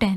10।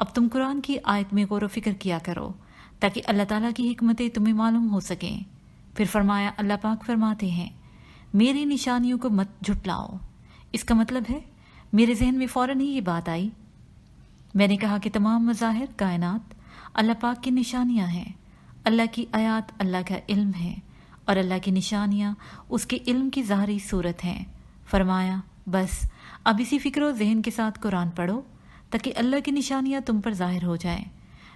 اب تم قرآن کی آیت میں غور و فکر کیا کرو تاکہ اللہ تعالیٰ کی حکمتیں تمہیں معلوم ہو سکیں۔ پھر فرمایا، اللہ پاک فرماتے ہیں، میری نشانیوں کو مت جھٹلاؤ۔ اس کا مطلب ہے میرے ذہن میں فوراً ہی یہ بات آئی۔ میں نے کہا کہ تمام مظاہر کائنات اللہ پاک کی نشانیاں ہیں۔ اللہ کی آیات اللہ کا علم ہے اور اللہ کی نشانیاں اس کے علم کی ظاہری صورت ہیں۔ فرمایا، بس اب اسی فکر و ذہن کے ساتھ قرآن پڑھو تاکہ اللہ کی نشانیاں تم پر ظاہر ہو جائیں۔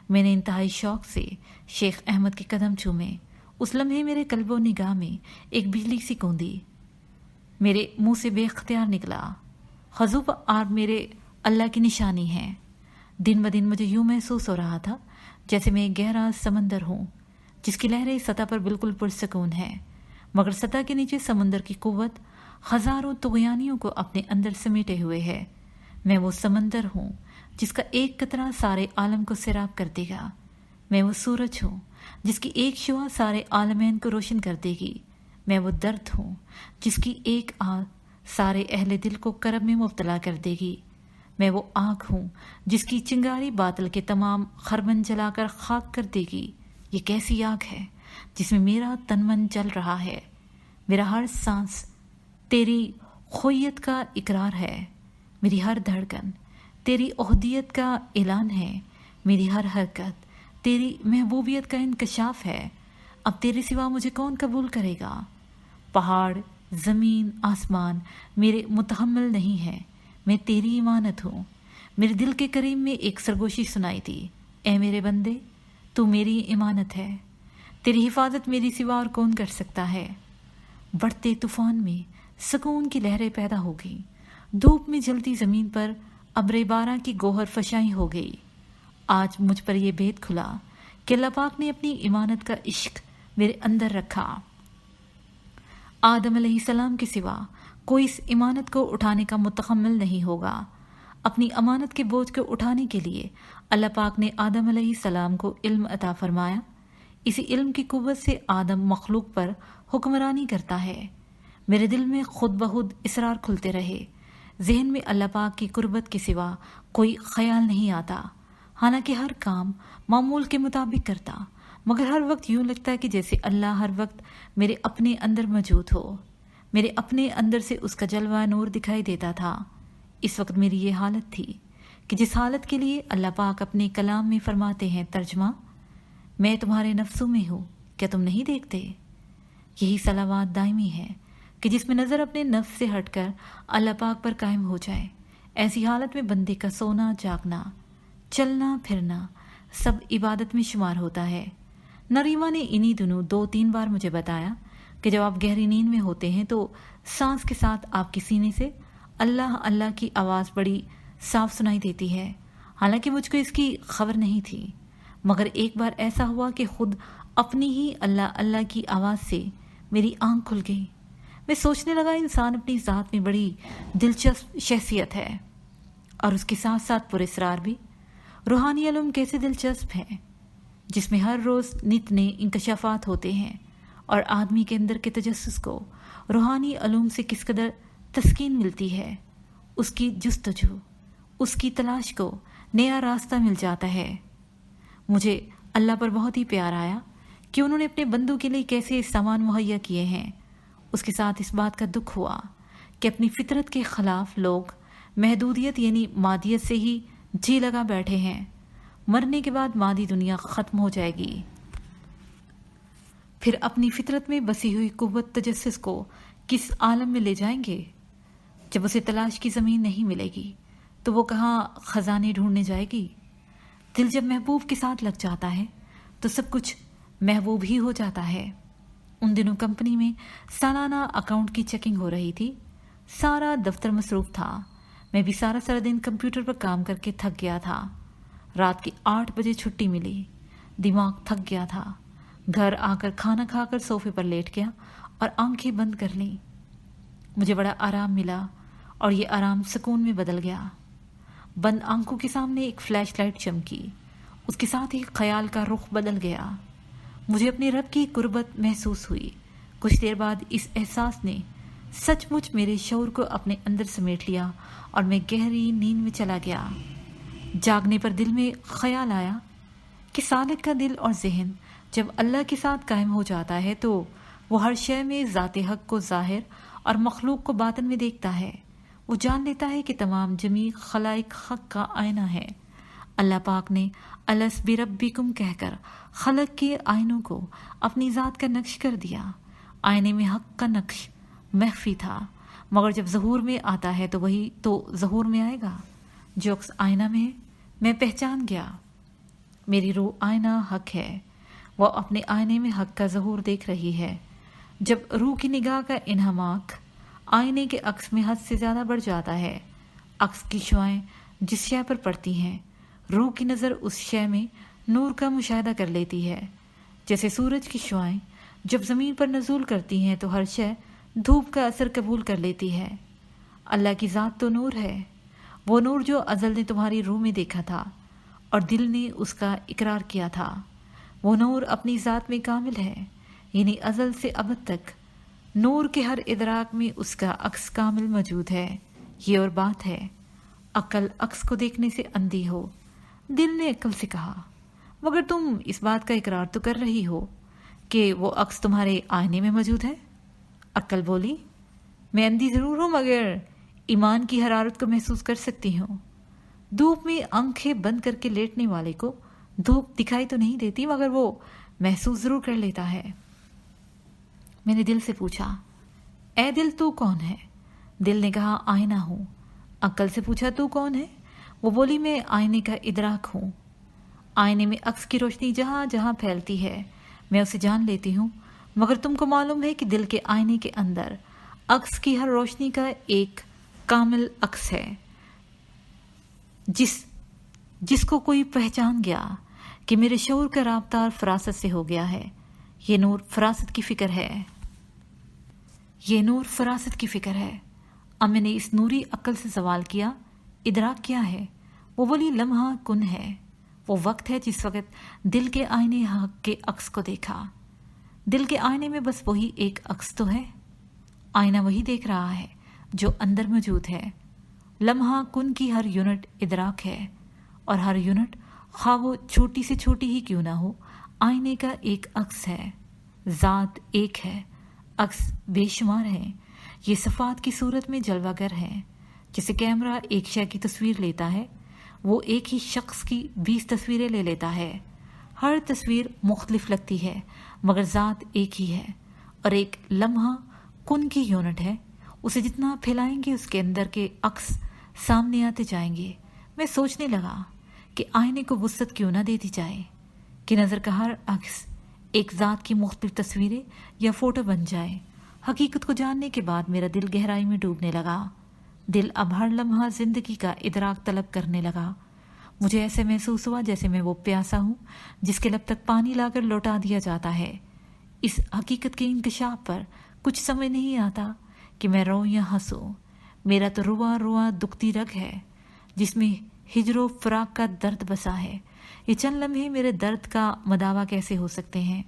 میں نے انتہائی شوق سے شیخ احمد کے قدم چومے۔ اس لمحے میرے قلب و نگاہ میں ایک بجلی سی کوندی میرے منہ سے بے اختیار نکلا، حضوب آپ میرے اللہ کی نشانی ہیں۔ دن بدن مجھے یوں محسوس ہو رہا تھا جیسے میں ایک گہرا سمندر ہوں جس کی لہریں سطح پر بالکل پرسکون ہیں، مگر سطح کے نیچے سمندر کی قوت ہزاروں طغیانیوں کو اپنے اندر سمیٹے ہوئے ہے۔ میں وہ سمندر ہوں جس کا ایک قطرہ سارے عالم کو سیراب کر دے گا۔ میں وہ سورج ہوں جس کی ایک شعاع سارے عالمین کو روشن کر دے گی۔ میں وہ درد ہوں جس کی ایک آگ سارے اہل دل کو کرب میں مبتلا کر دے گی۔ میں وہ آگ ہوں جس کی چنگاری باطل کے تمام خرمن جلا کر خاک کر دے گی۔ یہ کیسی آگ ہے جس میں میرا تن من جل رہا ہے۔ میرا ہر سانس تیری خویت کا اقرار ہے، میری ہر دھڑکن تیری احدیت کا اعلان ہے، میری ہر حرکت تیری محبوبیت کا انکشاف ہے۔ اب تیرے سوا مجھے کون قبول کرے گا؟ پہاڑ، زمین، آسمان میرے متحمل نہیں ہے، میں تیری امانت ہوں۔ میرے دل کے قریب میں ایک سرگوشی سنائی تھی، اے میرے بندے، تو میری امانت ہے، تیری حفاظت میری سوا اور کون کر سکتا ہے؟ بڑھتے طوفان میں سکون کی لہریں پیدا ہو گئی، دھوپ میں جلتی زمین پر ابر بارہ کی گوہر فشائی ہو گئی۔ آج مجھ پر یہ بھید کھلا کہ اللہ پاک نے اپنی امانت کا عشق میرے اندر رکھا۔ آدم علیہ السلام کے سوا کوئی اس امانت کو اٹھانے کا متحمل نہیں ہوگا۔ اپنی امانت کے بوجھ کو اٹھانے کے لیے اللہ پاک نے آدم علیہ السلام کو علم عطا فرمایا۔ اسی علم کی قوت سے آدم مخلوق پر حکمرانی کرتا ہے۔ میرے دل میں خود بخود اسرار کھلتے رہے، ذہن میں اللہ پاک کی قربت کے سوا کوئی خیال نہیں آتا۔ حالانکہ ہر کام معمول کے مطابق کرتا، مگر ہر وقت یوں لگتا ہے کہ جیسے اللہ ہر وقت میرے اپنے اندر موجود ہو، میرے اپنے اندر سے اس کا جلوہ نور دکھائی دیتا تھا۔ اس وقت میری یہ حالت تھی کہ جس حالت کے لیے اللہ پاک اپنے کلام میں فرماتے ہیں، ترجمہ، میں تمہارے نفسوں میں ہوں، کیا تم نہیں دیکھتے؟ یہی صلوات دائمی ہے کہ جس میں نظر اپنے نفس سے ہٹ کر اللہ پاک پر قائم ہو جائے۔ ایسی حالت میں بندے کا سونا، جاگنا، چلنا پھرنا سب عبادت میں شمار ہوتا ہے۔ نریما نے انہی دنوں 2-3 بار مجھے بتایا کہ جب آپ گہری نیند میں ہوتے ہیں تو سانس کے ساتھ آپ کے سینے سے اللہ اللہ کی آواز بڑی صاف سنائی دیتی ہے۔ حالانکہ مجھ کو اس کی خبر نہیں تھی، مگر ایک بار ایسا ہوا کہ خود اپنی ہی اللہ اللہ کی آواز سے میری آنکھ کھل گئی۔ میں سوچنے لگا، انسان اپنی ذات میں بڑی دلچسپ شخصیت ہے اور اس کے ساتھ ساتھ پراسرار بھی۔ روحانی علوم کیسے دلچسپ ہے، جس میں ہر روز نت نئے انکشافات ہوتے ہیں، اور آدمی کے اندر کے تجسس کو روحانی علوم سے کس قدر تسکین ملتی ہے۔ اس کی جستجو، اس کی تلاش کو نیا راستہ مل جاتا ہے۔ مجھے اللہ پر بہت ہی پیار آیا کہ انہوں نے اپنے بندوں کے لیے کیسے سامان مہیا کیے ہیں۔ اس کے ساتھ اس بات کا دکھ ہوا کہ اپنی فطرت کے خلاف لوگ محدودیت یعنی مادیت سے ہی جی لگا بیٹھے ہیں۔ مرنے کے بعد مادی دنیا ختم ہو جائے گی، پھر اپنی فطرت میں بسی ہوئی قوت تجسس کو کس عالم میں لے جائیں گے؟ جب اسے تلاش کی زمین نہیں ملے گی تو وہ کہاں خزانے ڈھونڈنے جائے گی؟ دل جب محبوب کے ساتھ لگ جاتا ہے تو سب کچھ محبوب ہی ہو جاتا ہے۔ ان دنوں کمپنی میں سالانہ اکاؤنٹ کی چیکنگ ہو رہی تھی، سارا دفتر مصروف تھا۔ میں بھی سارا دن کمپیوٹر پر کام کر کے تھک گیا تھا۔ رات کی 8 بجے چھٹی ملی، دماغ تھک گیا تھا۔ گھر آ کر کھانا کھا کر صوفے پر لیٹ گیا اور آنکھیں بند کر لیں۔ مجھے بڑا آرام ملا اور یہ آرام سکون میں بدل گیا۔ بند آنکھوں کے سامنے ایک فلیش لائٹ چمکی، اس کے ساتھ ہی خیال کا رخ بدل گیا۔ مجھے اپنے رب کی قربت محسوس ہوئی۔ کچھ دیر بعد اس احساس نے سچ مچ میرے شعور کو اپنے اندر سمیٹ لیا اور میں گہری نیند میں چلا گیا۔ جاگنے پر دل میں خیال آیا کہ سالک کا دل اور ذہن جب اللہ کے ساتھ قائم ہو جاتا ہے تو وہ ہر شے میں ذات حق کو ظاہر اور مخلوق کو باطن میں دیکھتا ہے۔ وہ جان لیتا ہے کہ تمام جمیع خلائق حق کا آئینہ ہے۔ اللہ پاک نے الس بربکم کہہ کر خلق کے آئینوں کو اپنی ذات کا نقش کر دیا۔ آئینے میں حق کا نقش مخفی تھا، مگر جب ظہور میں آتا ہے تو وہی تو ظہور میں آئے گا۔ جو عکس آئینہ میں ہے میں پہچان گیا، میری روح آئینہ حق ہے، وہ اپنے آئینے میں حق کا ظہور دیکھ رہی ہے۔ جب روح کی نگاہ کا انہماک آئینے کے عکس میں حد سے زیادہ بڑھ جاتا ہے، عکس کی شعائیں جس شے پر پڑتی ہیں، روح کی نظر اس شے میں نور کا مشاہدہ کر لیتی ہے۔ جیسے سورج کی شعائیں جب زمین پر نزول کرتی ہیں تو ہر شے دھوپ کا اثر قبول کر لیتی ہے۔ اللہ کی ذات تو نور ہے، وہ نور جو ازل نے تمہاری روح میں دیکھا تھا اور دل نے اس کا اقرار کیا تھا۔ وہ نور اپنی ذات میں کامل ہے، یعنی ازل سے ابد تک نور کے ہر ادراک میں اس کا عکس کامل موجود ہے۔ یہ اور بات ہے، عقل عکس کو دیکھنے سے اندھی ہو۔ دل نے عقل سے کہا، مگر تم اس بات کا اقرار تو کر رہی ہو کہ وہ عکس تمہارے آئینے میں موجود ہے۔ عقل بولی، میں اندھی ضرور ہوں مگر ایمان کی حرارت کو محسوس کر سکتی ہوں۔ دھوپ میں آنکھیں بند کر کے لیٹنے والے کو دھوپ دکھائی تو نہیں دیتی مگر وہ محسوس ضرور کر لیتا ہے۔ میں نے دل سے پوچھا، اے دل تو کون ہے؟ دل نے کہا، آئینہ ہوں۔ عقل سے پوچھا، تو کون ہے؟ وہ بولی، میں آئینے کا ادراک ہوں۔ آئینے میں عکس کی روشنی جہاں جہاں پھیلتی ہے میں اسے جان لیتی ہوں، مگر تم کو معلوم ہے کہ دل کے آئینے کے اندر عکس کی ہر روشنی کا ایک کامل عکس ہے، جس کو کوئی پہچان گیا کہ میرے شعور کا رابطہ فراست سے ہو گیا ہے۔ یہ نور فراست کی فکر ہے، یہ نور فراست کی فکر ہے۔ اب میں نے اس نوری عقل سے سوال کیا، ادراک کیا ہے؟ وہ بولی، لمحہ کن ہے، وہ وقت ہے جس وقت دل کے آئینے حق کے عکس کو دیکھا۔ دل کے آئینے میں بس وہی ایک عکس تو ہے، آئینہ وہی دیکھ رہا ہے جو اندر موجود ہے۔ لمحہ کن کی ہر یونٹ ادراک ہے، اور ہر یونٹ خواہ وہ چھوٹی سے چھوٹی ہی کیوں نہ ہو آئینے کا ایک عکس ہے۔ ذات ایک ہے، عکس بے شمار ہیں، یہ صفات کی صورت میں جلوہ گر ہیں۔ جیسے کیمرہ ایک شے کی تصویر لیتا ہے، وہ ایک ہی شخص کی 20 تصویریں لے لیتا ہے۔ ہر تصویر مختلف لگتی ہے مگر ذات ایک ہی ہے، اور ایک لمحہ کن کی یونٹ ہے، اسے جتنا پھیلائیں گے اس کے اندر کے عکس سامنے آتے جائیں گے۔ میں سوچنے لگا کہ آئینے کو وسعت کیوں نہ دے دی جائے کہ نظر کا ہر عکس ایک ذات کی مختلف تصویریں یا فوٹو بن جائے۔ حقیقت کو جاننے کے بعد میرا دل گہرائی میں ڈوبنے لگا۔ دل اب ہر لمحہ زندگی کا ادراک طلب کرنے لگا۔ مجھے ایسے محسوس ہوا جیسے میں وہ پیاسا ہوں جس کے لب تک پانی لا کر لوٹا دیا جاتا ہے۔ اس حقیقت کے انکشاف پر کچھ سمجھ نہیں آتا کہ میں روؤں یا ہنسوں۔ میرا تو رواں رواں دکھتی رگ ہے جس میں ہجر و فراق کا درد بسا ہے۔ یہ چند لمحے میرے درد کا مداوا کیسے ہو سکتے ہیں؟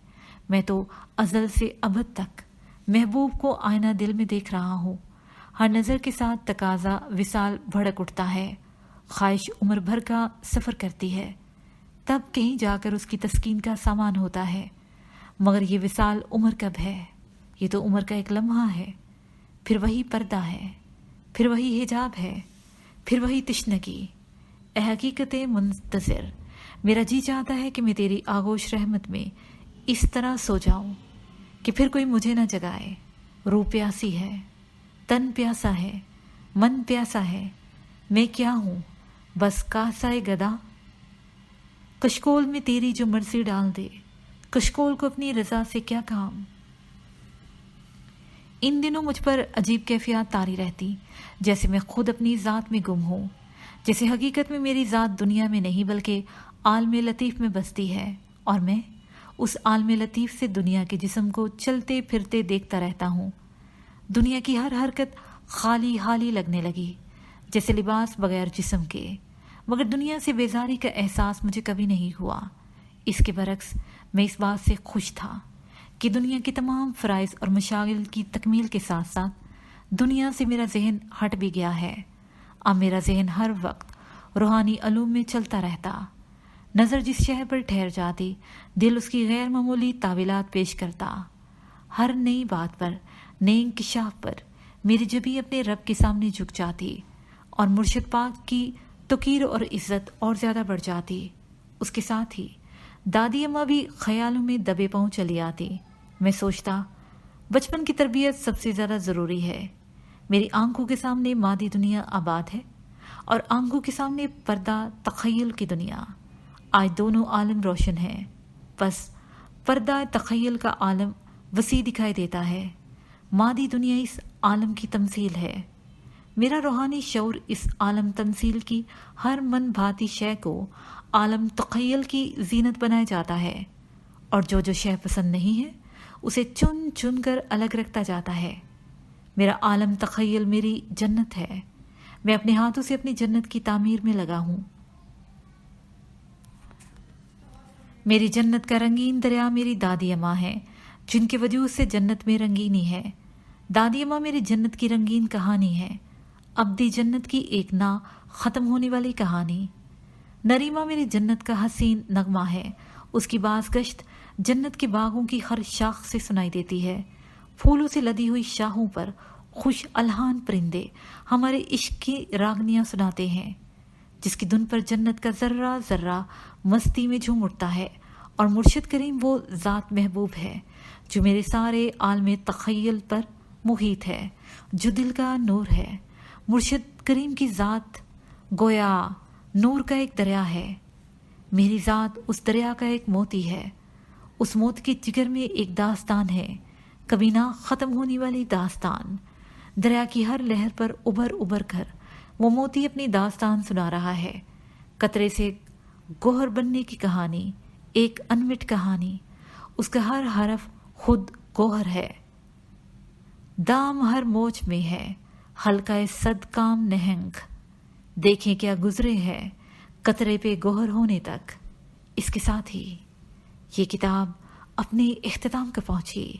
میں تو ازل سے ابد تک محبوب کو آئینہ دل میں دیکھ رہا ہوں۔ ہر نظر کے ساتھ تقاضا وصال بھڑک اٹھتا ہے، خواہش عمر بھر کا سفر کرتی ہے، تب کہیں جا کر اس کی تسکین کا سامان ہوتا ہے۔ مگر یہ وصال عمر کب ہے؟ یہ تو عمر کا ایک لمحہ ہے، پھر وہی پردہ ہے، پھر وہی حجاب ہے، پھر وہی تشنگی۔ اے حقیقت منتظر، میرا جی چاہتا ہے کہ میں تیری آغوش رحمت میں اس طرح سو جاؤں کہ پھر کوئی مجھے نہ جگائے۔ روح پیاسی ہے، تن پیاسا ہے، من پیاسا ہے، میں کیا ہوں؟ بس کاسائے گدا۔ کشکول میں تیری جو مرضی ڈال دے، کشکول کو اپنی رضا سے کیا کام۔ ان دنوں مجھ پر عجیب کیفیات طاری رہتی، جیسے میں خود اپنی ذات میں گم ہوں، جیسے حقیقت میں میری ذات دنیا میں نہیں بلکہ عالم لطیف میں بستی ہے، اور میں اس عالم لطیف سے دنیا کے جسم کو چلتے پھرتے دیکھتا رہتا ہوں۔ دنیا کی ہر حرکت خالی حالی لگنے لگی، جیسے لباس بغیر جسم کے، مگر دنیا سے بیزاری کا احساس مجھے کبھی نہیں ہوا۔ اس کے برعکس میں اس بات سے خوش تھا کہ دنیا کے تمام فرائض اور مشاغل کی تکمیل کے ساتھ ساتھ دنیا سے میرا ذہن ہٹ بھی گیا ہے۔ اب میرا ذہن ہر وقت روحانی علوم میں چلتا رہتا۔ نظر جس شہر پر ٹھہر جاتی، دل اس کی غیر معمولی تعویلات پیش کرتا۔ ہر نئی بات پر، نئے انکشاف پر میری جبیں اپنے رب کے سامنے جھک جاتی اور مرشد پاک کی توقیر اور عزت اور زیادہ بڑھ جاتی۔ اس کے ساتھ ہی دادی اماں بھی خیالوں میں دبے پاؤں چلی آتی۔ میں سوچتا بچپن کی تربیت سب سے زیادہ ضروری ہے۔ میری آنکھوں کے سامنے مادی دنیا آباد ہے اور آنکھوں کے سامنے پردہ تخیل کی دنیا۔ آج دونوں عالم روشن ہیں، بس پردہ تخیل کا عالم وسیع دکھائی دیتا ہے۔ مادی دنیا اس عالم کی تمثیل ہے۔ میرا روحانی شعور اس عالم تمثیل کی ہر من بھاتی شے کو عالم تخیل کی زینت بنایا جاتا ہے، اور جو شے پسند نہیں ہے اسے چن چن کر الگ رکھتا جاتا ہے۔ میرا عالم تخیل میری جنت ہے۔ میں اپنے ہاتھوں سے اپنی جنت کی تعمیر میں لگا ہوں۔ میری جنت کا رنگین دریا میری دادی اماں ہے، جن کے وجود سے جنت میں رنگینی ہے۔ دادی اماں میری جنت کی رنگین کہانی ہے، ابدی جنت کی ایک نہ ختم ہونے والی کہانی۔ نریما میری جنت کا حسین نغمہ ہے، اس کی باز گشت جنت کے باغوں کی ہر شاخ سے سنائی دیتی ہے۔ پھولوں سے لدی ہوئی شاہوں پر خوش الہان پرندے ہمارے عشق کی راگنیاں سناتے ہیں، جس کی دھن پر جنت کا ذرہ ذرہ مستی میں جھوم اٹھتا ہے۔ اور مرشد کریم وہ ذات محبوب ہے جو میرے سارے عالم تخیل پر محیط ہے، جو دل کا نور ہے۔ مرشد کریم کی ذات گویا نور کا ایک دریا ہے، میری ذات اس دریا کا ایک موتی ہے۔ اس موتی کے جگر میں ایک داستان ہے، کبھی نہ ختم ہونے والی داستان۔ دریا کی ہر لہر پر ابھر ابھر کر وہ موتی اپنی داستان سنا رہا ہے، قطرے سے گوہر بننے کی کہانی، ایک انمٹ کہانی۔ اس کا ہر حرف خود گوہر ہے، دام ہر موج میں ہے، حلقہ صد کام نہنگ۔ دیکھیں کیا گزرے ہے قطرے پہ گوہر ہونے تک۔ اس کے ساتھ ہی یہ کتاب اپنے اختتام کا پہنچی۔